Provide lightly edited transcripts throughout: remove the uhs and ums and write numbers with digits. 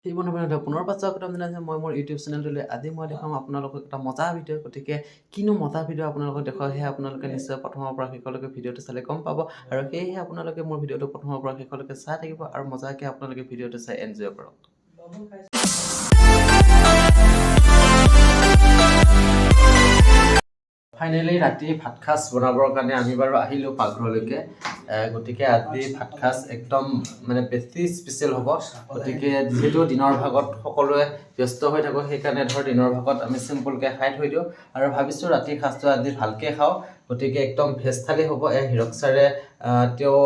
সেই বন্ধুবান্ধৱ পুনৰ স্বাগতম জনাইছোঁ মই মোৰ ইউটিউব চেনেলটোলৈ। আজি মই দেখাম আপোনালোকক এটা মজা ভিডিঅ'। গতিকে কিনো মজা ভিডিঅ' আপোনালোকক দেখুৱাওঁ, সেয়ে আপোনালোকে নিশ্চয় প্ৰথমৰ পৰা শেষলৈকে ভিডিঅ'টো চালে গম পাব। আৰু সেয়েহে আপোনালোকে মোৰ ভিডিঅ'টো প্ৰথমৰ পৰা শেষলৈকে চাই থাকিব আৰু মজাকৈ আপোনালোকে ভিডিঅ'টো চাই এনজয় কৰক। ফাইনেলি ৰাতি ভাত সাজ বনাবৰ কাৰণে আমি বাৰু আহিলোঁ পাকঘৰলৈকে। গতিকে আজি ভাত সাজ একদম মানে বেছি স্পেচিয়েল হ'ব। গতিকে যিহেতু দিনৰ ভাগত সকলোৱে ব্যস্ত হৈ থাকোঁ, সেইকাৰণে দিনৰ ভাগত আমি চিম্পুলকৈ খাই থৈ দিওঁ আৰু ভাবিছোঁ ৰাতিৰ সাজটো আজি ভালকৈ খাওঁ। গতিকে একদম ভেজ থালি হ'ব। হীৰক ছাৰে তেওঁ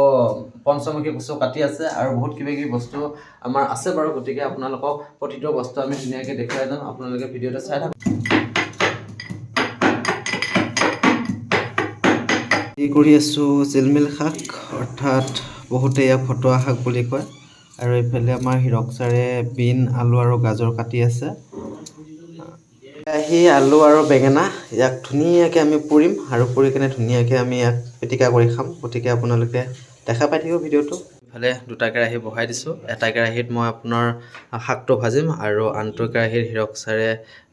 পঞ্চমুখী কচু কাটি আছে আৰু বহুত কিবাকিবি বস্তু আমাৰ আছে বাৰু। গতিকে আপোনালোকক প্ৰতিটো বস্তু আমি ধুনীয়াকৈ দেখুৱাই যাম, আপোনালোকে ভিডিঅ'টো চাই থাকক। কৰি আছোঁ জিলমিল শাক, অৰ্থাৎ বহুতে ইয়াক ফটোৱা শাক বুলি কয়। আৰু এইফালে আমাৰ হীৰক ছাৰে বিন, আলু আৰু গাজৰ কাটি আছে। বিলাহী, আলু আৰু বেঙেনা ইয়াক ধুনীয়াকৈ আমি পুৰিম আৰু পুৰি কিনে ধুনীয়াকৈ আমি ইয়াক পিটিকা কৰি খাম। গতিকে আপোনালোকে দেখা পাই থাকিব ভিডিঅ'টো। ইফালে দুটা কেৰাহী বহাই দিছোঁ। এটা কেৰাহীত মই আপোনাৰ শাকটো ভাজিম আৰু আনটো কেৰাহীত হীৰক ছাৰে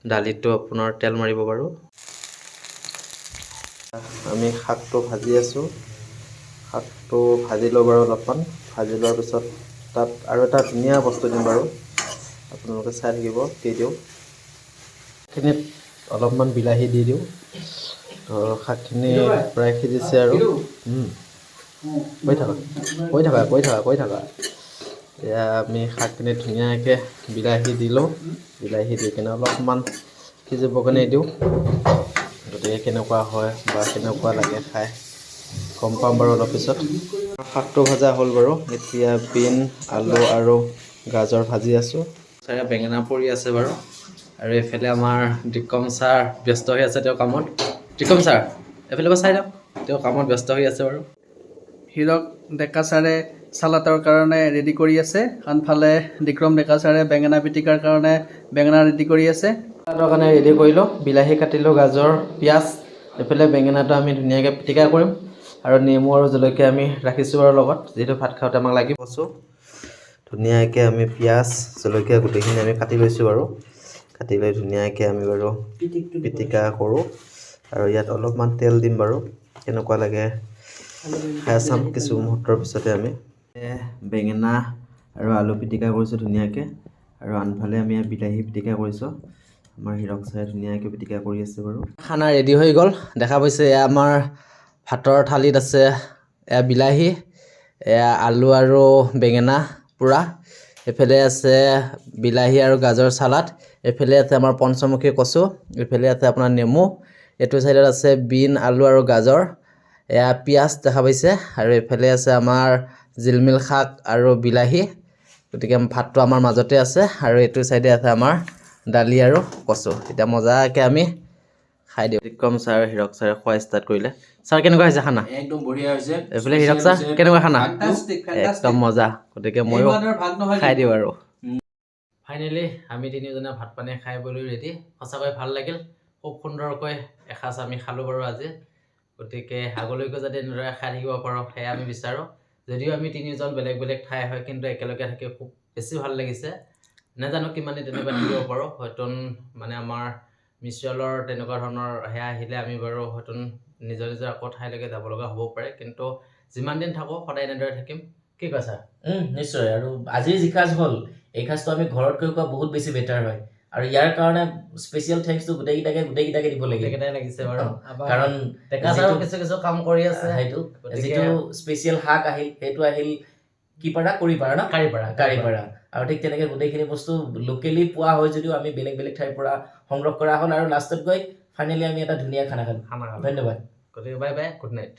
দালিটো আপোনাৰ তেল মাৰিব বাৰু। আমি শাকটো ভাজি আছোঁ। শাকটো ভাজি লওঁ বাৰু অলপমান। ভাজি লোৱাৰ পিছত তাত আৰু এটা ধুনীয়া বস্তু দিম বাৰু, আপোনালোকে চাই থাকিব। দি দিওঁ শাকখিনিত অলপমান বিলাহী দি দিওঁ। তো শাকখিনি প্ৰায় সিজিছে আৰু কৈ থাকা। এতিয়া আমি শাকখিনি ধুনীয়াকৈ বিলাহী দি লওঁ। বিলাহী দি কিনে অলপমান সিজিব কাৰণে দিওঁ। গতিকে কেনেকুৱা হয় বা কেনেকুৱা লাগে খাই গম পাম বাৰু অলপ পিছত। শাকটো ভজা হ'ল বাৰু। এতিয়া বিন, আলু আৰু গাজৰ ভাজি আছোঁ। ছাৰে বেঙেনা পৰি আছে বাৰু। আৰু এইফালে আমাৰ দিক্ৰম ছাৰ ব্যস্ত হৈ আছে তেওঁ কামত। দিক্ৰম ছাৰ এইফালে পৰা চাই দিয়ক, তেওঁ কামত ব্যস্ত হৈ আছে বাৰু। হীৰক ডেকা ছাৰে চালাডৰ কাৰণে ৰেডি কৰি আছে। আনফালে দিক্ৰম ডেকা ছাৰে বেঙেনা পিটিকাৰ কাৰণে বেঙেনা ৰেডি কৰি আছে। চালাডৰ কাৰণে ৰেডি কৰিলোঁ। বিলাহী কাটিলোঁ, গাজৰ, পিঁয়াজ। এইফালে বেঙেনাটো আমি ধুনীয়াকৈ পিটিকা কৰিম আৰু নেমু আৰু জলকীয়া আমি ৰাখিছোঁ বাৰু লগত, যিহেতু ভাত খাওঁতে আমাক লাগিব। ধুনীয়াকৈ আমি পিঁয়াজ, জলকীয়া গোটেইখিনি আমি কাটি লৈছোঁ বাৰু। কাটি লৈ ধুনীয়াকৈ আমি বাৰু পিটিকা কৰোঁ আৰু ইয়াত অলপমান তেল দিম বাৰু। কেনেকুৱা লাগে খাই চাম কিছু মুহূৰ্তৰ পিছতে। আমি বেঙেনা আৰু আলু পিটিকা কৰিছোঁ ধুনীয়াকৈ, আৰু আনফালে আমি বিলাহী পিটিকা কৰিছোঁ। আমাৰ হীৰক ছাৰে ধুনীয়াকৈ পিটিকা কৰি আছে বাৰু। খানা ৰেডি হৈ গ'ল। দেখা পাইছে এয়া আমাৰ ভাতৰ থালিত আছে এয়া বিলাহী, এয়া আলু আৰু বেঙেনা পোৰা, এইফালে আছে বিলাহী আৰু গাজৰ চালাড, এইফালে আছে আমাৰ পঞ্চমুখী কচু, এইফালে আছে আপোনাৰ নেমু, এইটো চাইডত আছে বিন, আলু আৰু গাজৰ, এয়া পিঁয়াজ দেখা পাইছে, আৰু এইফালে আছে আমাৰ জিলমিল শাক আৰু বিলাহী। গতিকে ভাতটো আমাৰ মাজতে আছে আৰু এইটো চাইডে আছে আমাৰ দালি আৰু কচু। এতিয়া মজাকৈ আমি খাই দিওঁ। দিক্ৰম ছাৰ আৰু হীৰক ছাৰে খোৱা ষ্টাৰ্ট কৰিলে। ছাৰ কেনেকুৱা হৈছে খানা? একদম বঢ়িয়া হৈছে। এইফালে হীৰক ছাৰ কেনেকুৱা খানা? একদম মজা। গতিকে ময়ো খাই দিওঁ আৰু। ফাইনেলি আমি তিনিজনে ভাত পানী খাই বৈ ৰেডি। সঁচাকৈ ভাল লাগিল। খুব সুন্দৰকৈ এসাঁজ আমি খালোঁ বাৰু আজি। গতিকে আগলৈকে যাতে এনেদৰে খাই থাকিব পাৰোঁ সেয়া আমি বিচাৰোঁ। যদিও আমি তিনিজন বেলেগ বেলেগ ঠাই হয়, কিন্তু একেলগে থাকি খুব বেছি ভাল লাগিছে। নাজানো কিমানে তেনেকুৱা থাকিব পাৰোঁ। হয়তো মানে আমাৰ মিউচুৱেলৰ তেনেকুৱা ধৰণৰ সেয়া আহিলে আমি বাৰু হয়তো নিজৰ নিজৰ আকৌ ঠাইলৈকে যাব লগা হ'ব পাৰে, কিন্তু যিমান দিন থাকোঁ সদায় এনেদৰে থাকিম। কি কয় ছাৰ? নিশ্চয়। আৰু আজিৰ যি সাজ হ'ল, এই সাজটো আমি ঘৰতকৈ খোৱা বহুত বেছি বেটাৰ হয়। আৰু ইয়াৰ কাৰণে স্পেচিয়েল থেংকছটো গোটেইকেইটাকে দিব লাগে। গোটেইকেইটাই লাগিছে বাৰু। কাৰণ ডেকা ছাৰো কিছু কাম কৰি আছে। সেইটো যিটো স্পেচিয়েল শাক আহিল, সেইটো আহিল কাৰিপাৰা ন? কাৰিপাৰা। আৰু ঠিক তেনেকৈ গোটেইখিনি বস্তু লোকেলি পোৱা হয় যদিও আমি বেলেগ বেলেগ ঠাইৰ পৰা সংগ্ৰহ কৰা হ'ল, আৰু লাষ্টত গৈ ফাইনেলি আমি এটা ধুনীয়া খানা খালোঁ। ধন্যবাদ। গতিকে বাই বাই, গুড নাইট।